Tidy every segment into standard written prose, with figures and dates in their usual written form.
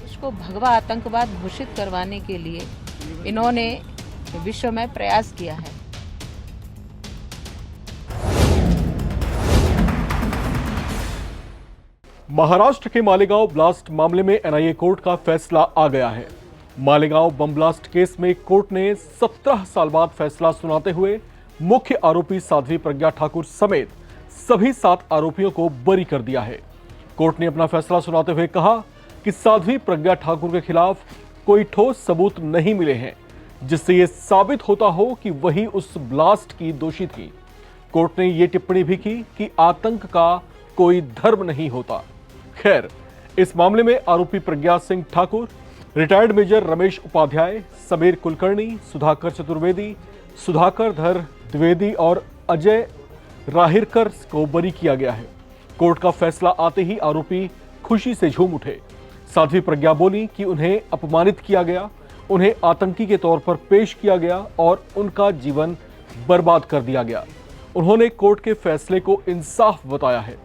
इसको भगवा आतंकवाद घोषित करवाने के लिए इन्होंने विश्व में प्रयास किया है। महाराष्ट्र के मालेगांव ब्लास्ट मामले में एनआईए कोर्ट का फैसला आ गया है। मालेगांव बम ब्लास्ट केस में कोर्ट ने 17 साल बाद फैसला सुनाते हुए मुख्य आरोपी साध्वी प्रज्ञा ठाकुर समेत सभी 7 आरोपियों को बरी कर दिया है। कोर्ट ने अपना फैसला सुनाते हुए कहा कि साध्वी प्रज्ञा ठाकुर के खिलाफ कोई ठोस सबूत नहीं मिले हैं जिससे यह साबित होता हो कि वही उस ब्लास्ट की दोषी थी। कोर्ट ने यह टिप्पणी भी की कि आतंक का कोई धर्म नहीं होता। खैर, इस मामले में आरोपी प्रज्ञा सिंह ठाकुर, रिटायर्ड मेजर रमेश उपाध्याय, समीर कुलकर्णी, सुधाकर चतुर्वेदी, सुधाकर धर द्विवेदी और अजय राहिरकर को बरी किया गया है। कोर्ट का फैसला आते ही आरोपी खुशी से झूम उठे। साध्वी प्रज्ञा बोली कि उन्हें अपमानित किया गया, उन्हें आतंकी के तौर पर पेश किया गया और उनका जीवन बर्बाद कर दिया गया। उन्होंने कोर्ट के फैसले को इंसाफ बताया है।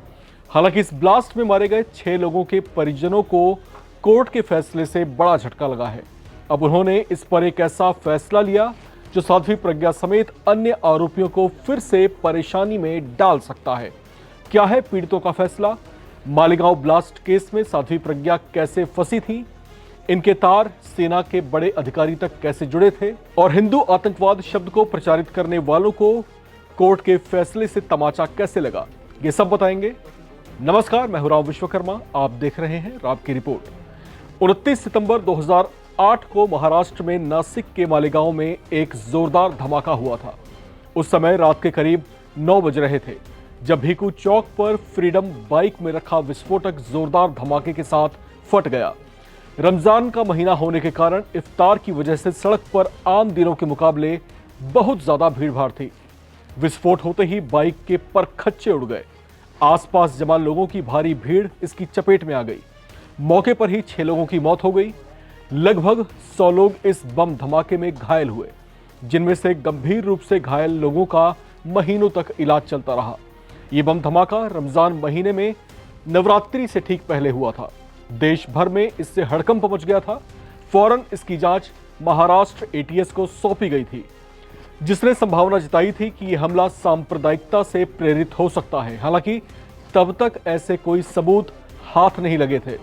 हालांकि इस ब्लास्ट में मारे गए 6 लोगों के परिजनों को कोर्ट के फैसले से बड़ा झटका लगा है। अब उन्होंने इस पर एक ऐसा फैसला लिया जो साध्वी प्रज्ञा समेत अन्य आरोपियों को फिर से परेशानी में डाल सकता है। क्या है पीड़ितों का फैसला? मालेगांव ब्लास्ट केस में साध्वी प्रज्ञा कैसे फंसी थी? इनके तार सेना के बड़े अधिकारी तक कैसे जुड़े थे? और हिंदू आतंकवाद शब्द को प्रचारित करने वालों को कोर्ट के फैसले से तमाचा कैसे लगा, ये सब बताएंगे। नमस्कार, मैं हूं राव विश्वकर्मा, आप देख रहे हैं राव की रिपोर्ट। 29 सितंबर 2008 को महाराष्ट्र में नासिक के मालेगांव में एक जोरदार धमाका हुआ था। उस समय रात के करीब 9 बज रहे थे जब भीकू चौक पर फ्रीडम बाइक में रखा विस्फोटक जोरदार धमाके के साथ फट गया। रमजान का महीना होने के कारण इफ्तार की वजह से सड़क पर आम दिनों के मुकाबले बहुत ज्यादा भीड़भाड़ थी। विस्फोट होते ही बाइक के परखच्चे उड़ गए। आसपास जमा लोगों की भारी भीड़ इसकी चपेट में आ गई। मौके पर ही 6 लोगों की मौत हो गई। लगभग 100 लोग इस बम धमाके में घायल हुए, जिनमें से गंभीर रूप से घायल लोगों का महीनों तक इलाज चलता रहा। ये बम धमाका रमजान महीने में नवरात्रि से ठीक पहले हुआ था। देश भर में इससे हड़कंप मच गया था। फौरन इसकी जांच महाराष्ट्र एटीएस को सौंपी गई थी, जिसने संभावना जताई थी कि यह हमला सांप्रदायिकता से प्रेरित हो सकता है। हालांकि तब तक ऐसे कोई सबूत हाथ नहीं लगे थे।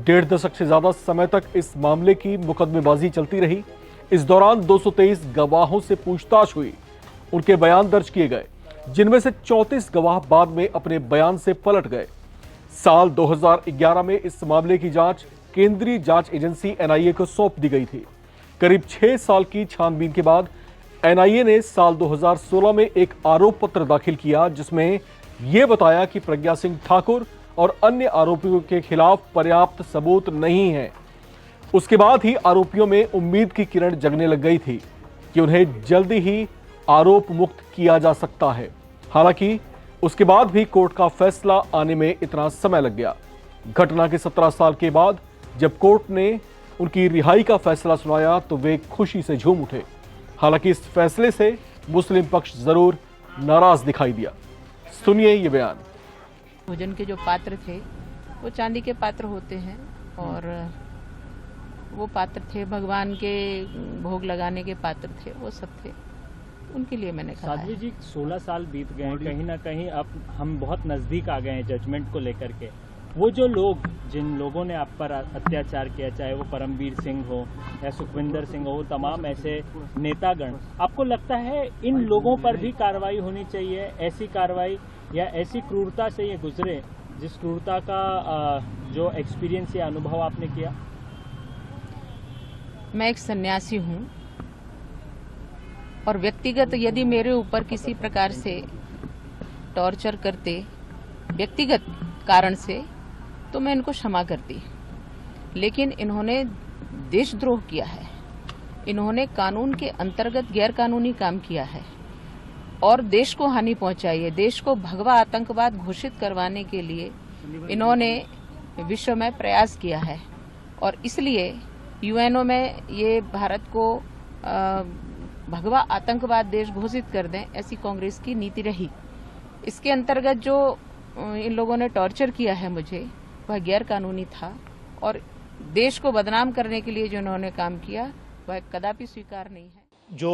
1.5 दशक से ज्यादा समय तक इस मामले की मुकदमेबाजी चलती रही। इस दौरान 223 गवाहों से पूछताछ हुई, उनके बयान दर्ज किए गए, जिनमें से 34 गवाह बाद में अपने बयान से पलट गए। साल 2011 में इस मामले की जांच केंद्रीय जांच एजेंसी एनआईए को सौंप दी गई थी। करीब 6 साल की छानबीन के बाद एनआईए ने साल 2016 में एक आरोप पत्र दाखिल किया, जिसमें यह बताया कि प्रज्ञा सिंह ठाकुर और अन्य आरोपियों के खिलाफ पर्याप्त सबूत नहीं है। उसके बाद ही आरोपियों में उम्मीद की किरण जगने लग गई थी कि उन्हें जल्दी ही आरोप मुक्त किया जा सकता है। हालांकि उसके बाद भी कोर्ट का फैसला आने में इतना समय लग गया। घटना के 17 साल के बाद जब कोर्ट ने उनकी रिहाई का फैसला सुनाया तो वे खुशी से झूम उठे। हालांकि इस फैसले से मुस्लिम पक्ष जरूर नाराज दिखाई दिया। सुनिए ये बयान। भोजन के जो पात्र थे वो चांदी के पात्र होते हैं और वो पात्र थे भगवान के भोग लगाने के पात्र थे, वो सब थे, उनके लिए मैंने कहा। साध्वी जी, 16 साल बीत गए हैं, कहीं ना कहीं अब हम बहुत नजदीक आ गए हैं जजमेंट को लेकर के। वो जो लोग, जिन लोगों ने आप पर अत्याचार किया, चाहे वो परमवीर सिंह हो या सुखविंदर सिंह हो, तमाम ऐसे नेतागण, आपको लगता है इन लोगों पर भी कार्रवाई होनी चाहिए? ऐसी कार्रवाई या ऐसी क्रूरता से ये गुजरे जिस क्रूरता का जो एक्सपीरियंस या अनुभव आपने किया? मैं एक सन्यासी हूँ और व्यक्तिगत यदि मेरे ऊपर किसी प्रकार से टॉर्चर करते व्यक्तिगत कारण से तो मैं इनको क्षमा करती, लेकिन इन्होंने देशद्रोह किया है, इन्होंने कानून के अंतर्गत गैर कानूनी काम किया है और देश को हानि पहुंचाई है। देश को भगवा आतंकवाद घोषित करवाने के लिए इन्होंने विश्व में प्रयास किया है और इसलिए यूएनओ में ये भारत को भगवा आतंकवाद देश घोषित कर दें, ऐसी कांग्रेस की नीति रही। इसके अंतर्गत जो इन लोगों ने टॉर्चर किया है मुझे, वह गैर कानूनी था और देश को बदनाम करने के लिए जो उन्होंने काम किया वह कदापि स्वीकार नहीं है। जो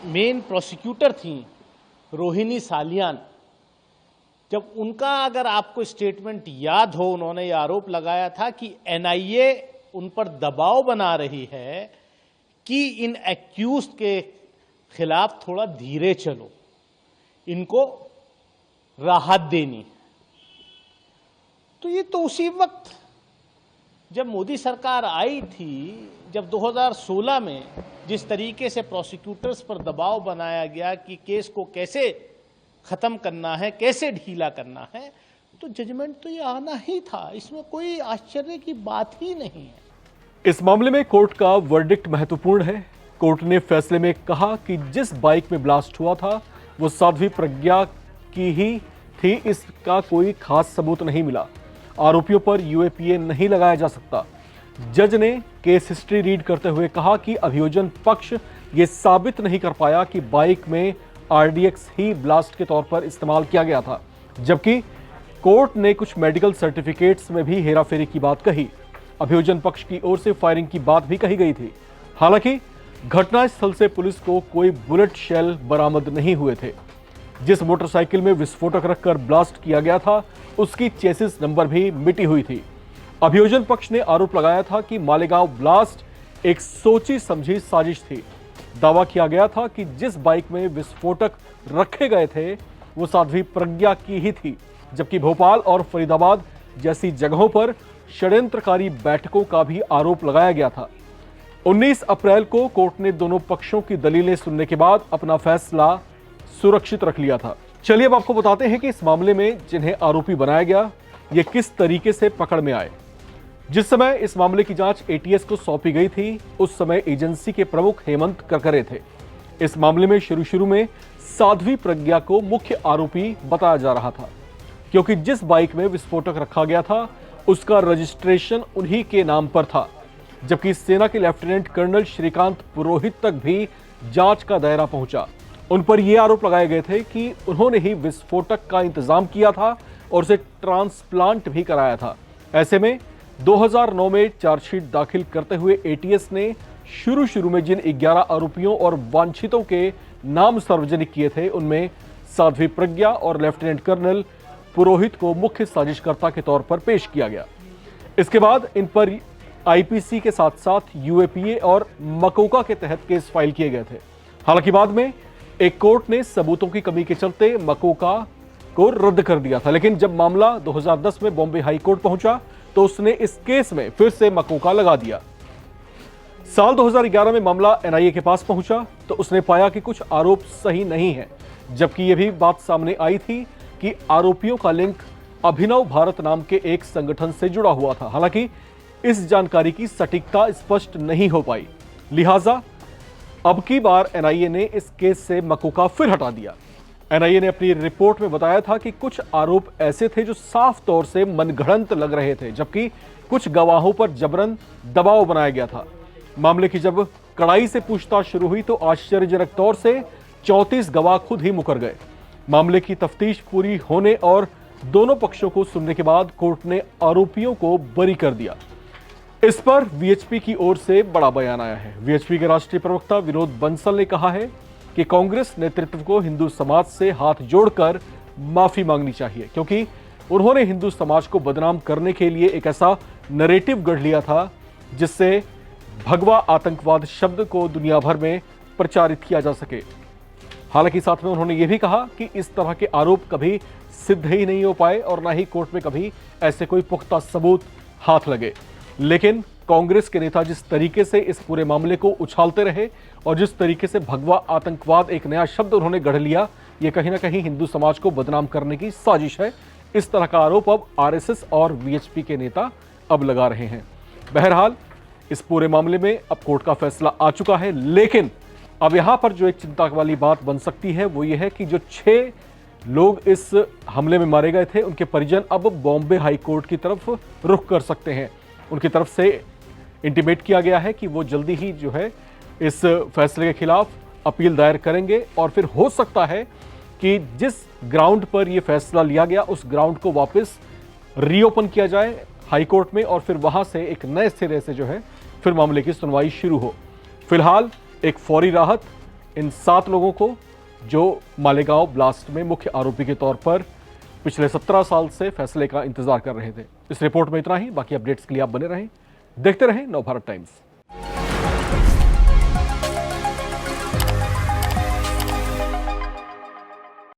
मेन प्रोसिक्यूटर थी रोहिणी सालियान, जब उनका अगर आपको स्टेटमेंट याद हो, उन्होंने ये आरोप लगाया था कि एनआईए उन पर दबाव बना रही है कि इन एक्यूज्ड के खिलाफ थोड़ा धीरे चलो, इनको राहत देनी। तो ये तो उसी वक्त जब मोदी सरकार आई थी, जब 2016 में जिस तरीके से प्रोसिक्यूटर्स पर दबाव बनाया गया कि केस को कैसे खत्म करना है, कैसे ढीला करना है, तो जजमेंट तो ये आना ही था, इसमें कोई आश्चर्य की बात ही नहीं है। इस मामले में कोर्ट का वर्डिक्ट महत्वपूर्ण है। कोर्ट ने फैसले में कहा कि जिस बाइक में ब्लास्ट हुआ था वो साध्वी प्रज्ञा की ही थी, इसका कोई खास सबूत नहीं मिला। आरोपियों पर यूएपीए नहीं लगाया जा सकता। जज ने केस हिस्ट्री रीड करते हुए कहा कि अभियोजन पक्ष ये साबित नहीं कर पाया कि बाइक में आरडीएक्स ही ब्लास्ट के तौर पर इस्तेमाल किया गया था, जबकि कोर्ट ने कुछ मेडिकल सर्टिफिकेट्स में भी हेराफेरी की बात कही। अभियोजन पक्ष की ओर से फायरिंग की बात भी कही गई थी। हालांकि घटनास्थल से पुलिस को कोई बुलेट शेल बरामद नहीं हुए थे। जिस मोटरसाइकिल में विस्फोटक रखकर ब्लास्ट किया गया था उसकी चेसिस नंबर भी मिटी हुई थी। अभियोजन पक्ष ने आरोप लगाया था कि मालेगांव ब्लास्ट एक सोची समझी साजिश थी। दावा किया गया था कि जिस बाइक में विस्फोटक रखे गए थे वो साध्वी प्रज्ञा की ही थी, जबकि भोपाल और फरीदाबाद जैसी जगहों पर षड्यंत्रकारी बैठकों का भी आरोप लगाया गया था। 19 अप्रैल को कोर्ट ने दोनों पक्षों की दलीलें सुनने के बाद अपना फैसला सुरक्षित रख लिया था। चलिए अब आपको बताते हैं कि इस मामले में जिन्हें आरोपी बनाया गया ये किस तरीके से पकड़ में आए। जिस समय इस मामले की जांच एटीएस को सौंपी गई थी उस समय एजेंसी के प्रमुख हेमंत करकरे थे। इस मामले में शुरू में साध्वी प्रज्ञा को मुख्य आरोपी बताया जा रहा था, क्योंकि जिस बाइक में विस्फोटक रखा गया था उसका रजिस्ट्रेशन उन्हीं के नाम पर था, जबकि सेना के लेफ्टिनेंट कर्नल श्रीकांत पुरोहित तक भी जांच का दायरा पहुंचा। उन पर यह आरोप लगाए गए थे कि उन्होंने ही विस्फोटक का इंतजाम किया था और उसे ट्रांसप्लांट भी कराया था। ऐसे में 2009 में चार्जशीट दाखिल करते हुए एटीएस ने शुरू में जिन 11 आरोपियों और वांछितों के नाम सार्वजनिक किए थे उनमें साध्वी प्रज्ञा और लेफ्टिनेंट कर्नल पुरोहित को मुख्य साजिशकर्ता के तौर पर पेश किया गया। इसके बाद इन पर आईपीसी के साथ साथ यूएपीए और मकोका के तहत केस फाइल किए गए थे। हालांकि बाद में एक कोर्ट ने सबूतों की कमी के चलते मकोका को रद्द कर दिया था, लेकिन जब मामला 2010 में बॉम्बे हाई कोर्ट पहुंचा तो उसने इस केस में फिर से मकोका लगा दिया। साल 2011 में मामला एनआईए के पास पहुंचा तो उसने पाया कि कुछ आरोप सही नहीं है, जबकि यह भी बात सामने आई थी कि आरोपियों का लिंक अभिनव भारत नाम के एक संगठन से जुड़ा हुआ था। हालांकि इस जानकारी की सटीकता स्पष्ट नहीं हो पाई, लिहाजा अब की बार एनआईए ने इस केस से मकोका फिर हटा दिया। एनआईए ने अपनी रिपोर्ट में बताया था कि कुछ आरोप ऐसे थे जो साफ तौर से मनगढ़ंत लग रहे थे, जबकि कुछ गवाहों पर जबरन दबाव बनाया गया था। मामले की जब कड़ाई से पूछताछ शुरू हुई तो आश्चर्यजनक तौर से 34 गवाह खुद ही मुकर गए। मामले की तफ्तीश पूरी होने और दोनों पक्षों को सुनने के बाद कोर्ट ने आरोपियों को बरी कर दिया। इस पर वीएचपी की ओर से बड़ा बयान आया है। वीएचपी के राष्ट्रीय प्रवक्ता विनोद बंसल ने कहा है कि कांग्रेस नेतृत्व को हिंदू समाज से हाथ जोड़कर माफी मांगनी चाहिए, क्योंकि उन्होंने हिंदू समाज को बदनाम करने के लिए एक ऐसा नैरेटिव गढ़ लिया था जिससे भगवा आतंकवाद शब्द को दुनिया भर में प्रचारित किया जा सके। हालांकि साथ में उन्होंने ये भी कहा कि इस तरह के आरोप कभी सिद्ध ही नहीं हो पाए और ना ही कोर्ट में कभी ऐसे कोई पुख्ता सबूत हाथ लगे। लेकिन कांग्रेस के नेता जिस तरीके से इस पूरे मामले को उछालते रहे और जिस तरीके से भगवा आतंकवाद एक नया शब्द उन्होंने गढ़ लिया, ये कहीं ना कहीं हिंदू समाज को बदनाम करने की साजिश है। इस तरह का आरोप अब आरएसएस और वीएचपी के नेता अब लगा रहे हैं। बहरहाल इस पूरे मामले में अब कोर्ट का फैसला आ चुका है, लेकिन अब यहां पर जो एक चिंता वाली बात बन सकती है वो ये है कि जो 6 लोग इस हमले में मारे गए थे उनके परिजन अब बॉम्बे हाई कोर्ट की तरफ रुख कर सकते हैं। उनकी तरफ से इंटीमेट किया गया है कि वो जल्दी ही जो है इस फैसले के खिलाफ अपील दायर करेंगे और फिर हो सकता है कि जिस ग्राउंड पर यह फैसला लिया गया उस ग्राउंड को वापस रीओपन किया जाए हाई कोर्ट में और फिर वहां से एक नए सिरे से जो है फिर मामले की सुनवाई शुरू हो। फिलहाल एक फौरी राहत इन 7 लोगों को जो मालेगांव ब्लास्ट में मुख्य आरोपी के तौर पर पिछले 17 साल से फैसले का इंतजार कर रहे थे। इस रिपोर्ट में इतना ही। बाकी अपडेट्स के लिए आप बने रहें, देखते रहें नवभारत टाइम्स।